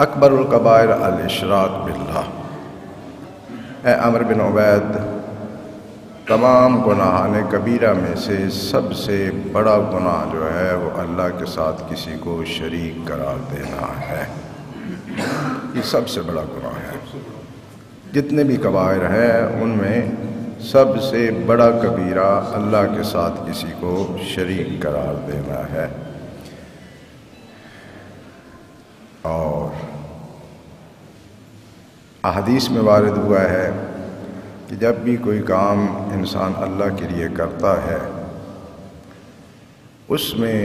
اکبر الکبائر الاشراک باللہ۔ اے عمر بن عبید، تمام گناہان کبیرہ میں سے سب سے بڑا گناہ جو ہے وہ اللہ کے ساتھ کسی کو شریک قرار دینا ہے۔ یہ سب سے بڑا گناہ ہے۔ جتنے بھی کبائر ہیں ان میں سب سے بڑا کبیرہ اللہ کے ساتھ کسی کو شریک قرار دینا ہے۔ اور احادیث میں وارد ہوا ہے کہ جب بھی کوئی کام انسان اللہ کے لیے کرتا ہے اس میں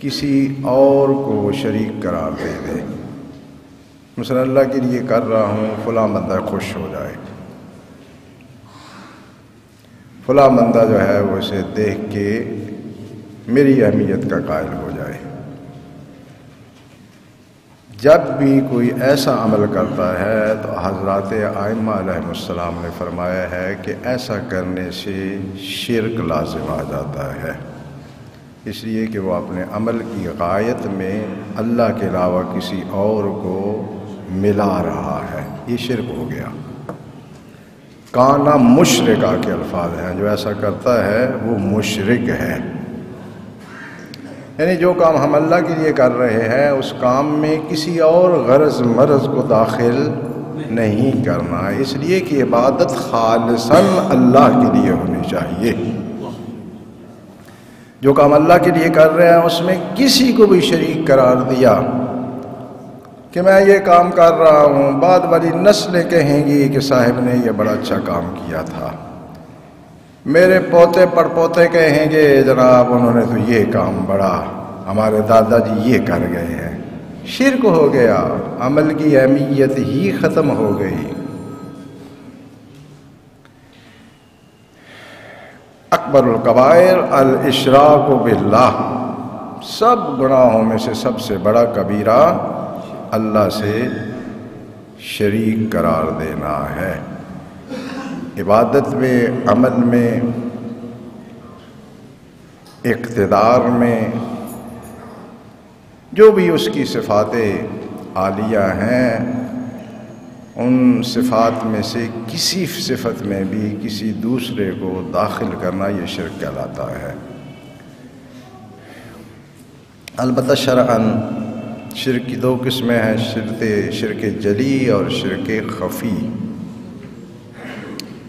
کسی اور کو شریک قرار دے مثلا اللہ کے لیے کر رہا ہوں، فلاں بندہ خوش ہو جائے، فلاں بندہ جو ہے وہ اسے دیکھ کے میری اہمیت کا قائل ہو جائے۔ جب بھی کوئی ایسا عمل کرتا ہے تو حضرات ائمہ علیہ السلام نے فرمایا ہے کہ ایسا کرنے سے شرک لازم آ جاتا ہے، اس لیے کہ وہ اپنے عمل کی غایت میں اللہ کے علاوہ کسی اور کو ملا رہا ہے، یہ شرک ہو گیا۔ کانا مشرکہ کے الفاظ ہیں، جو ایسا کرتا ہے وہ مشرک ہے۔ یعنی جو کام ہم اللہ کے لیے کر رہے ہیں اس کام میں کسی اور غرض مرض کو داخل نہیں کرنا، اس لیے کہ عبادت خالصاً اللہ کے لیے ہونی چاہیے۔ جو کام اللہ کے لیے کر رہے ہیں اس میں کسی کو بھی شریک قرار دیا کہ میں یہ کام کر رہا ہوں، بعد والی نسلیں کہیں گی کہ صاحب نے یہ بڑا اچھا کام کیا تھا، میرے پوتے پڑپوتے کہیں گے جناب انہوں نے تو یہ کام بڑا، ہمارے دادا جی یہ کر گئے ہیں۔ شرک ہو گیا، عمل کی اہمیت ہی ختم ہو گئی۔ اکبر الکبائر الاشراک باللہ، سب گناہوں میں سے سب سے بڑا کبیرہ اللہ سے شریک قرار دینا ہے۔ عبادت میں، عمل میں، اقتدار میں، جو بھی اس کی صفات عالیہ ہیں ان صفات میں سے کسی صفت میں بھی کسی دوسرے کو داخل کرنا یہ شرک کہلاتا ہے۔ البتہ شرعاً شرک کی دو قسمیں ہیں، شرک جلی اور شرک خفی،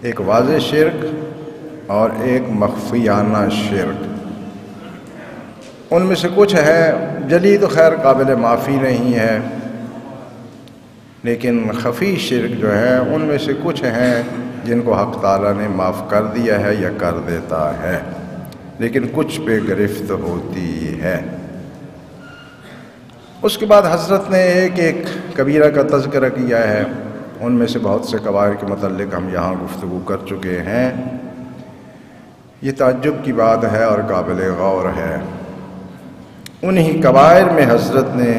ایک واضح شرک اور ایک مخفیانہ شرک۔ ان میں سے کچھ ہے جلی تو خیر قابل معافی نہیں ہے، لیکن خفی شرک جو ہے ان میں سے کچھ ہیں جن کو حق تعالیٰ نے معاف کر دیا ہے یا کر دیتا ہے، لیکن کچھ پہ گرفت ہوتی ہے۔ اس کے بعد حضرت نے ایک ایک کبیرہ کا تذکرہ کیا ہے، ان میں سے بہت سے کبائر کے متعلق ہم یہاں گفتگو کر چکے ہیں۔ یہ تعجب کی بات ہے اور قابل غور ہے۔ انہی کبائر میں حضرت نے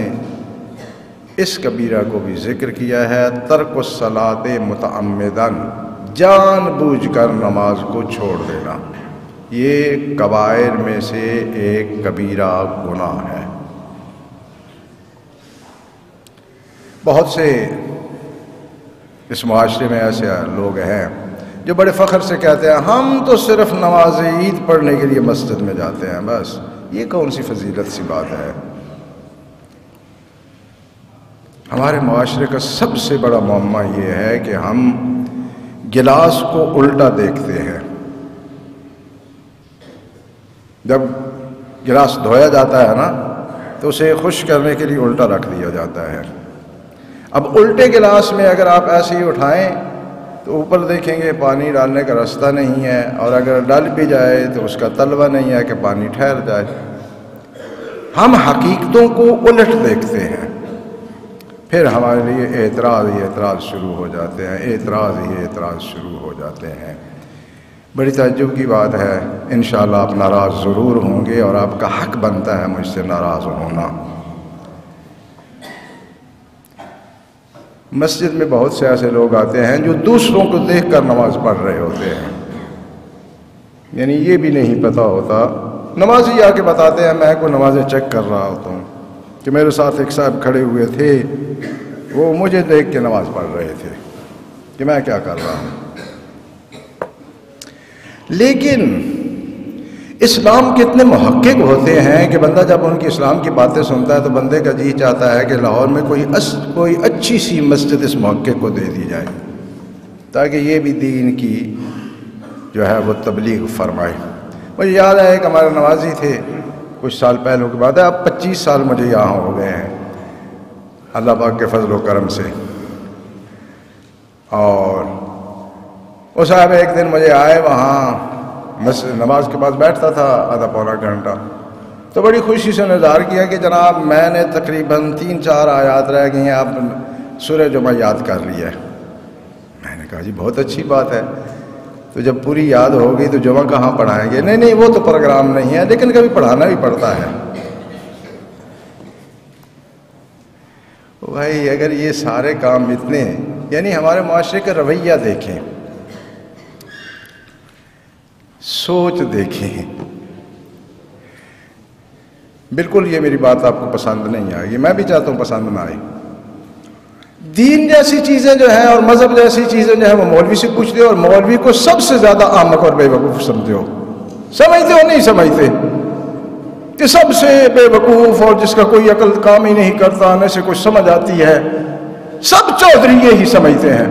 اس کبیرہ کو بھی ذکر کیا ہے، ترک الصلاۃ متعمداً، جان بوجھ کر نماز کو چھوڑ دینا، یہ کبائر میں سے ایک کبیرہ گناہ ہے۔ بہت سے اس معاشرے میں ایسے لوگ ہیں جو بڑے فخر سے کہتے ہیں ہم تو صرف نماز عید پڑھنے کے لیے مسجد میں جاتے ہیں، بس یہ کون سی فضیلت سی بات ہے؟ ہمارے معاشرے کا سب سے بڑا معمہ یہ ہے کہ ہم گلاس کو الٹا دیکھتے ہیں۔ جب گلاس دھویا جاتا ہے نا تو اسے خشک کرنے کے لیے الٹا رکھ دیا جاتا ہے۔ اب الٹے گلاس میں اگر آپ ایسے ہی اٹھائیں تو اوپر دیکھیں گے پانی ڈالنے کا راستہ نہیں ہے، اور اگر ڈال بھی جائے تو اس کا طلبہ نہیں ہے کہ پانی ٹھہر جائے۔ ہم حقیقتوں کو الٹ دیکھتے ہیں، پھر ہمارے لیے اعتراض ہی اعتراض شروع ہو جاتے ہیں، اعتراض ہی اعتراض شروع ہو جاتے ہیں۔ بڑی تعجب کی بات ہے، انشاءاللہ آپ ناراض ضرور ہوں گے اور آپ کا حق بنتا ہے مجھ سے ناراض ہونا۔ مسجد میں بہت سے ایسے لوگ آتے ہیں جو دوسروں کو دیکھ کر نماز پڑھ رہے ہوتے ہیں، یعنی یہ بھی نہیں پتہ ہوتا، نمازی آ کے بتاتے ہیں میں کو نمازیں چیک کر رہا ہوتا ہوں کہ میرے ساتھ ایک صاحب کھڑے ہوئے تھے، وہ مجھے دیکھ کے نماز پڑھ رہے تھے کہ میں کیا کر رہا ہوں. لیکن اسلام کے اتنے محقق ہوتے ہیں کہ بندہ جب ان کی اسلام کی باتیں سنتا ہے تو بندے کا جی چاہتا ہے کہ لاہور میں کوئی اچھی سی مسجد اس محقق کو دے دی جائے تاکہ یہ بھی دین کی جو ہے وہ تبلیغ فرمائے. مجھے یاد ہے کہ ہمارے نوازی تھے کچھ سال پہلے کی بات ہے، اب 25 سال مجھے یہاں ہو گئے ہیں اللہ پاک کے فضل و کرم سے. اور وہ صاحب ایک دن مجھے آئے، وہاں نماز کے پاس بیٹھتا تھا آدھا پونا گھنٹہ، تو بڑی خوشی سے اظہار کیا کہ جناب میں نے تقریباً 3-4 آیات رہ گئی ہیں، آپ سورہ جمعہ یاد کر لیا ہے. میں نے کہا جی بہت اچھی بات ہے، تو جب پوری یاد ہوگی تو جمعہ کہاں پڑھائیں گے؟ نہیں وہ تو پروگرام نہیں ہے، لیکن کبھی پڑھانا بھی پڑتا ہے. بھائی اگر یہ سارے کام اتنے، یعنی ہمارے معاشرے کا رویہ دیکھیں، سوچ دیکھیں. بالکل یہ میری بات آپ کو پسند نہیں آئے گی، میں بھی چاہتا ہوں پسند نہ آئے. دین جیسی چیزیں جو ہیں اور مذہب جیسی چیزیں جو ہیں وہ مولوی سے پوچھتے ہو، اور مولوی کو سب سے زیادہ احمق اور بے وقوف سمجھتے ہو. سمجھتے ہو نہیں سمجھتے کہ سب سے بے وقوف اور جس کا کوئی عقل کام ہی نہیں کرتا، آنے سے کچھ سمجھ آتی ہے، سب چودھری یہی سمجھتے ہیں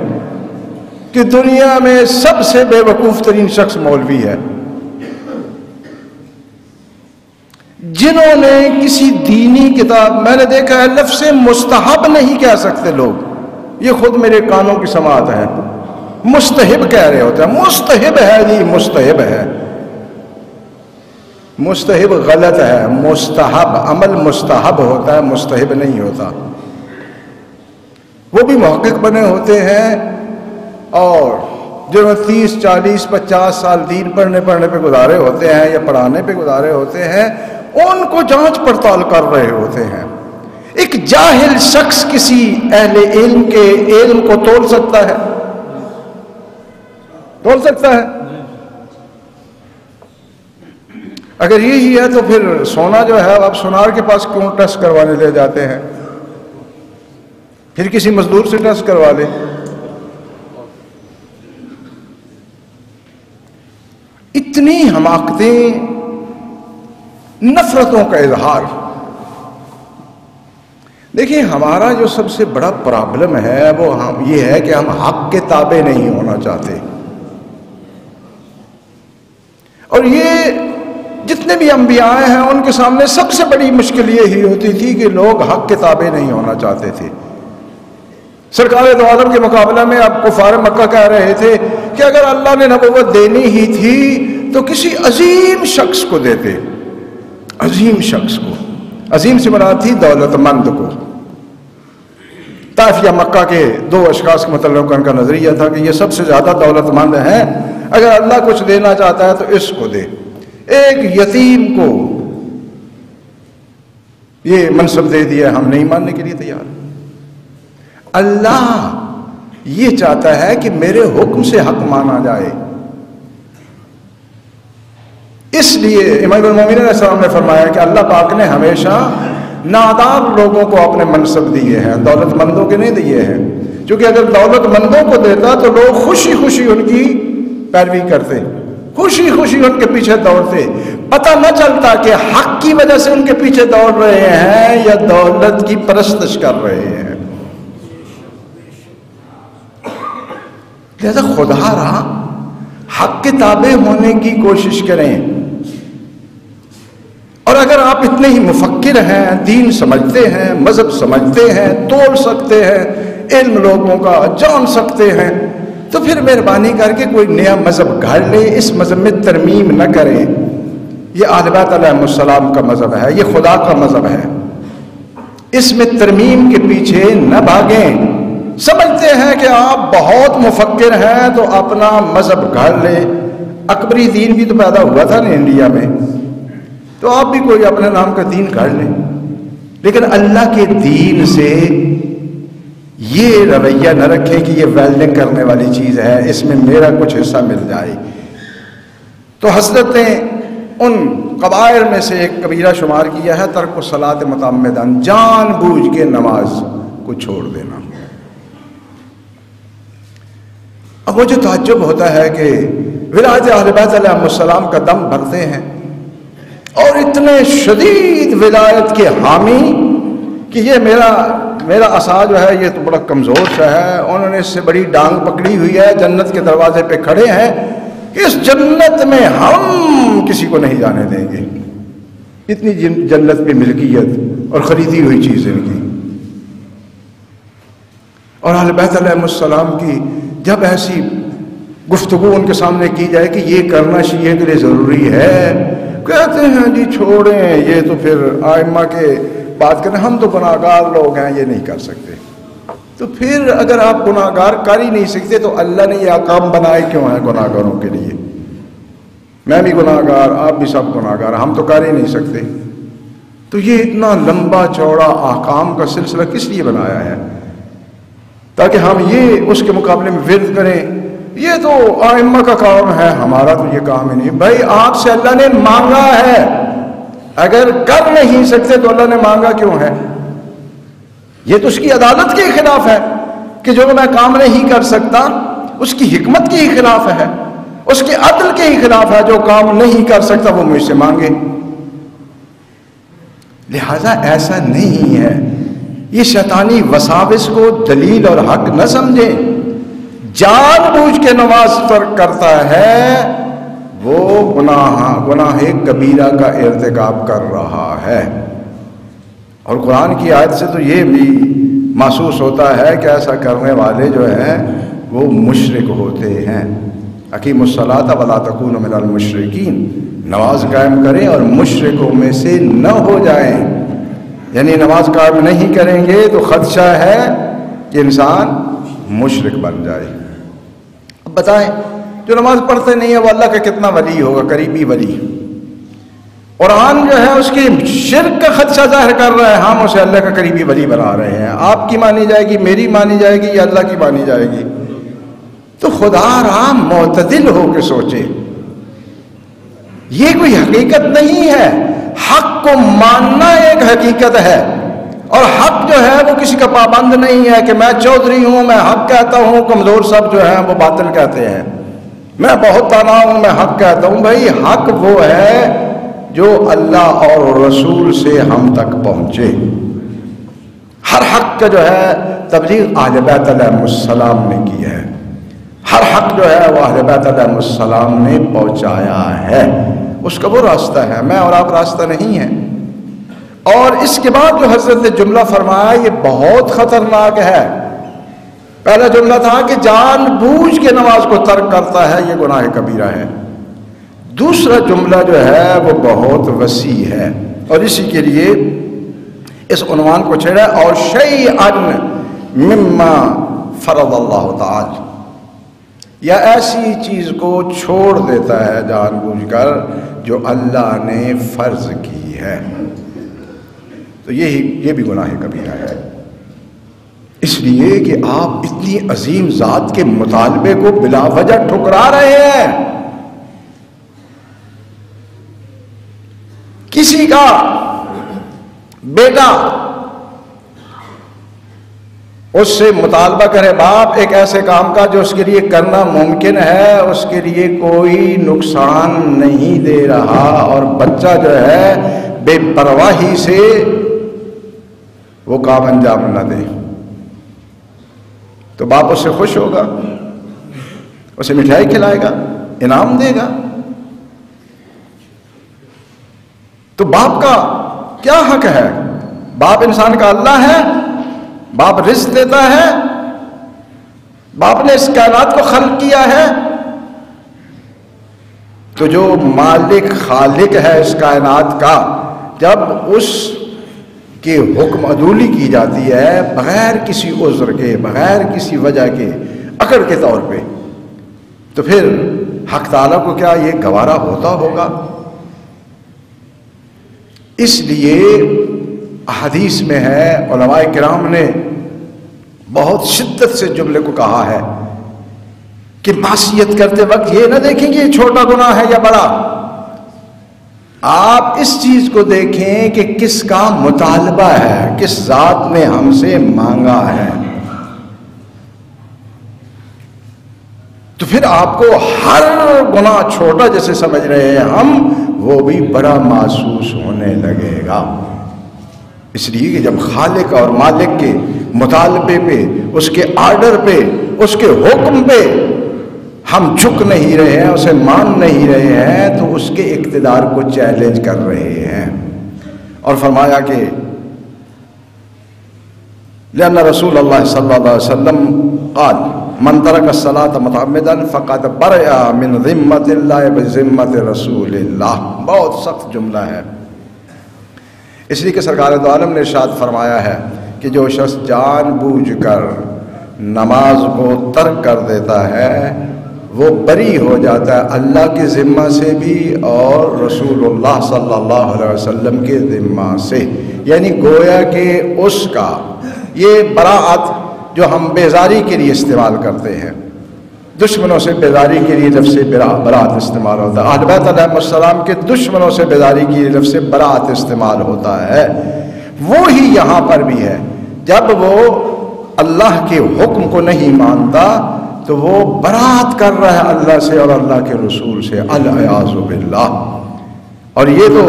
کہ دنیا میں سب سے بے وقوف ترین شخص مولوی ہے. جنہوں نے کسی دینی کتاب، میں نے دیکھا ہے لفظ مستحب نہیں کہہ سکتے لوگ، یہ خود میرے کانوں کی سماعت ہے، مستحب کہہ رہے ہوتے ہیں. مستحب ہے جی، مستحب ہے. مستحب غلط ہے، مستحب عمل مستحب ہوتا ہے، مستحب نہیں ہوتا. وہ بھی محقق بنے ہوتے ہیں اور جنہوں نے 30-40-50 سال دین پڑھنے پہ گزارے ہوتے ہیں یا پڑھانے پہ گزارے ہوتے ہیں، ان کو جانچ پڑتال کر رہے ہوتے ہیں. ایک جاہل شخص کسی اہل علم کے علم کو تول سکتا ہے؟ تول سکتا ہے؟ اگر یہی ہے تو پھر سونا جو ہے آپ سونار کے پاس کیوں ٹیسٹ کروانے لے جاتے ہیں؟ پھر کسی مزدور سے ٹیسٹ کروا لیں. اتنی حماقتیں، نفرتوں کا اظہار. دیکھیں ہمارا جو سب سے بڑا پرابلم ہے وہ یہ ہے کہ ہم حق کے تابع نہیں ہونا چاہتے. اور یہ جتنے بھی انبیاء ہیں ان کے سامنے سب سے بڑی مشکل یہی ہوتی تھی کہ لوگ حق کے تابع نہیں ہونا چاہتے تھے. سرکار دو عالم کے مقابلہ میں اب کفار مکہ کہہ رہے تھے کہ اگر اللہ نے نبوت دینی ہی تھی تو کسی عظیم شخص کو دیتے. عظیم شخص کو، عظیم سے مراد تھی دولت مند کو. طائف یا مکہ کے 2 اشخاص کے متعلق ان کا نظریہ تھا کہ یہ سب سے زیادہ دولت مند ہیں، اگر اللہ کچھ دینا چاہتا ہے تو اس کو دے. ایک یتیم کو یہ منصب دے دیا، ہم نہیں ماننے کے لیے تیار. اللہ یہ چاہتا ہے کہ میرے حکم سے حق مانا جائے. اس لیے امام المومنین علیہ السلام نے فرمایا کہ اللہ پاک نے ہمیشہ نادار لوگوں کو اپنے منصب دیے ہیں، دولت مندوں کے نہیں دیے ہیں. کیونکہ اگر دولت مندوں کو دیتا تو لوگ خوشی خوشی ان کی پیروی کرتے، خوشی خوشی ان کے پیچھے دوڑتے. پتہ نہ چلتا کہ حق کی وجہ سے ان کے پیچھے دوڑ رہے ہیں یا دولت کی پرستش کر رہے ہیں. لہذا خدا را حق کے تابع ہونے کی کوشش کریں. اور اگر آپ اتنے ہی مفکر ہیں، دین سمجھتے ہیں، مذہب سمجھتے ہیں، تول سکتے ہیں، علم لوگوں کا جان سکتے ہیں، تو پھر مہربانی کر کے کوئی نیا مذہب گھڑ لے. اس مذہب میں ترمیم نہ کریں. یہ اہل بیت علیہ السلام کا مذہب ہے، یہ خدا کا مذہب ہے. اس میں ترمیم کے پیچھے نہ بھاگیں. سمجھتے ہیں کہ آپ بہت مفکر ہیں تو اپنا مذہب گھڑ لیں. اکبری دین بھی تو پیدا ہوا تھا نا انڈیا میں، تو آپ بھی کوئی اپنے نام کا دین گھڑ لیں. لیکن اللہ کے دین سے یہ رویہ نہ رکھیں کہ یہ ویلڈنگ کرنے والی چیز ہے، اس میں میرا کچھ حصہ مل جائے. تو حضرت نے ان کبائر میں سے ایک کبیرہ شمار کیا ہے ترک الصلاۃ متعمداً، جان بوجھ کے نماز کو چھوڑ دینا۔ اب مجھے تعجب ہوتا ہے کہ ولایت اہل بیت علیہ السلام کا دم بھرتے ہیں اور اتنے شدید ولایت کے حامی کہ یہ میرا عصا جو ہے یہ تو بڑا کمزور سا ہے، انہوں نے اس سے بڑی ڈانگ پکڑی ہوئی ہے، جنت کے دروازے پہ کھڑے ہیں، اس جنت میں ہم کسی کو نہیں جانے دیں گے۔ اتنی جنت میں ملکیت اور خریدی ہوئی چیز ان کی، اور اہل بیت علیہ السلام کی جب ایسی گفتگو ان کے سامنے کی جائے کہ یہ کرنا شیعہ کے لیے ضروری ہے، کہتے ہیں جی چھوڑیں، یہ تو پھر ائمہ کے بات کریں، ہم تو گناہ گار لوگ ہیں، یہ نہیں کر سکتے۔ تو پھر اگر آپ گناہ گار کر ہی نہیں سکتے تو اللہ نے یہ احکام بنائے کیوں ہیں گناہ گاروں کے لیے؟ میں بھی گناہ گار، آپ بھی سب گناہ گار، ہم تو کر ہی نہیں سکتے۔ تو یہ اتنا لمبا چوڑا احکام کا سلسلہ کس لیے بنایا ہے؟ تاکہ ہم یہ اس کے مقابلے میں ورد کریں، یہ تو ائمہ کا کام ہے، ہمارا تو یہ کام ہی نہیں۔ بھائی آپ سے اللہ نے مانگا ہے، اگر کر نہیں سکتے تو اللہ نے مانگا کیوں ہے؟ یہ تو اس کی عدالت کے خلاف ہے کہ جو میں کام نہیں کر سکتا، اس کی حکمت کے ہی خلاف ہے، اس کے عدل کے ہی خلاف ہے، جو کام نہیں کر سکتا وہ مجھ سے مانگے۔ لہذا ایسا نہیں ہے، یہ شیطانی وساوس کو دلیل اور حق نہ سمجھیں۔ جان بوجھ کے نماز ترک کرتا ہے وہ گناہ کبیرہ کا ارتکاب کر رہا ہے، اور قرآن کی آیت سے تو یہ بھی محسوس ہوتا ہے کہ ایسا کرنے والے جو ہیں وہ مشرک ہوتے ہیں۔ اقیموا الصلاۃ ولا تکونوا من المشرکین، نماز قائم کریں اور مشرکوں میں سے نہ ہو جائیں، یعنی نماز قائم نہیں کریں گے تو خدشہ ہے کہ انسان مشرک بن جائے۔ اب بتائیں جو نماز پڑھتے نہیں ہے وہ اللہ کا کتنا ولی ہوگا، قریبی ولی؟ قرآن جو ہے اس کی شرک کا خدشہ ظاہر کر رہا ہے، ہم اسے اللہ کا قریبی ولی بنا رہے ہیں۔ آپ کی مانی جائے گی، میری مانی جائے گی، یا اللہ کی مانی جائے گی؟ تو خدا را معتدل ہو کے سوچے، یہ کوئی حقیقت نہیں ہے۔ حق کو ماننا ایک حقیقت ہے، اور حق جو ہے وہ کسی کا پابند نہیں ہے کہ میں چودھری ہوں، میں حق کہتا ہوں، کمزور سب جو ہیں وہ باطل کہتے ہیں، میں بہت دانا ہوں، میں حق کہتا ہوں۔ بھائی حق وہ ہے جو اللہ اور رسول سے ہم تک پہنچے۔ ہر حق کا جو ہے تبلیغ اہل بیت علیہ السلام نے کی ہے، ہر حق جو ہے وہ اہل بیت علیہ السلام نے پہنچایا ہے، اس کا وہ راستہ ہے، میں اور آپ راستہ نہیں ہے۔ اور اس کے بعد جو حضرت نے جملہ فرمایا یہ بہت خطرناک ہے۔ پہلا جملہ تھا کہ جان بوجھ کے نماز کو ترک کرتا ہے، یہ گناہ کبیرہ ہے۔ دوسرا جملہ جو ہے وہ بہت وسیع ہے، اور اسی کے لیے اس عنوان کو چھیڑا، اور شیئن مما فرض اللہ تعالی، یا ایسی چیز کو چھوڑ دیتا ہے جان بوجھ کر جو اللہ نے فرض کی ہے، تو یہ بھی گناہ کبیرہ ہے۔ اس لیے کہ آپ اتنی عظیم ذات کے مطالبے کو بلا وجہ ٹھکرا رہے ہیں۔ کسی کا بیٹا اس سے مطالبہ کرے، باپ ایک ایسے کام کا جو اس کے لیے کرنا ممکن ہے، اس کے لیے کوئی نقصان نہیں دے رہا، اور بچہ جو ہے بے پرواہی سے وہ کام انجام نہ دے، تو باپ اس سے خوش ہوگا، اسے مٹھائی کھلائے گا، انعام دے گا۔ تو باپ کا کیا حق ہے؟ باپ انسان کا اللہ ہے، باپ رزق دیتا ہے، باپ نے اس کائنات کو خلق کیا ہے، تو جو مالک خالق ہے اس کائنات کا، جب اس کے حکم عدولی کی جاتی ہے بغیر کسی عذر کے، بغیر کسی وجہ کے، اکڑ کے طور پہ، تو پھر حق تعالیٰ کو کیا یہ گوارا ہوتا ہوگا؟ اس لیے حدیث میں ہے، علماء کرام نے بہت شدت سے جملے کو کہا ہے کہ معصیت کرتے وقت یہ نہ دیکھیں کہ یہ چھوٹا گناہ ہے یا بڑا، آپ اس چیز کو دیکھیں کہ کس کا مطالبہ ہے، کس ذات نے ہم سے مانگا ہے، تو پھر آپ کو ہر گناہ چھوٹا جیسے سمجھ رہے ہیں ہم، وہ بھی بڑا محسوس ہونے لگے گا۔ اس لیے کہ جب خالق اور مالک کے مطالبے پہ، اس کے آرڈر پہ، اس کے حکم پہ ہم جھک نہیں رہے ہیں، اسے مان نہیں رہے ہیں، تو اس کے اقتدار کو چیلنج کر رہے ہیں۔ اور فرمایا کہ لأن رسول اللہ صلی اللہ علیہ وسلم قال من ترک الصلاة متعمدا فقد برئ من ذمۃ اللہ بذمۃ رسول اللہ۔ بہت سخت جملہ ہے، اس لیے کہ سرکار دو عالم نے ارشاد فرمایا ہے کہ جو شخص جان بوجھ کر نماز کو ترک کر دیتا ہے وہ بری ہو جاتا ہے اللہ کے ذمہ سے بھی اور رسول اللہ صلی اللہ علیہ وسلم کے ذمہ سے۔ یعنی گویا کہ اس کا یہ براعت جو ہم بیزاری کے لیے استعمال کرتے ہیں، دشمنوں سے بیزاری کے لیے لفظ براعت استعمال ہوتا ہے، اہل بیت علیہ السلام کے دشمنوں سے بیزاری کے لیے لفظ براعت استعمال ہوتا ہے، وہی یہاں پر بھی ہے۔ جب وہ اللہ کے حکم کو نہیں مانتا تو وہ براعت کر رہا ہے اللہ سے اور اللہ کے رسول سے، العیاذ باللہ۔ اور یہ تو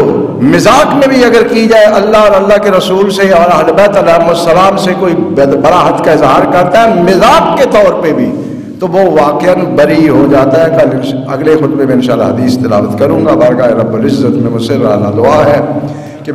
مذاق میں بھی اگر کی جائے اللہ اور اللہ کے رسول سے اور اہل بیت علیہ السلام سے کوئی براعت کا اظہار کرتا ہے مذاق کے طور پہ بھی، تو وہ واقعاً بری ہو جاتا ہے۔ کل اگلے خطبے میں انشاءاللہ حدیث تلاوت کروں گا۔ بارگاہ رب العزت میں مصر دعا ہے کہ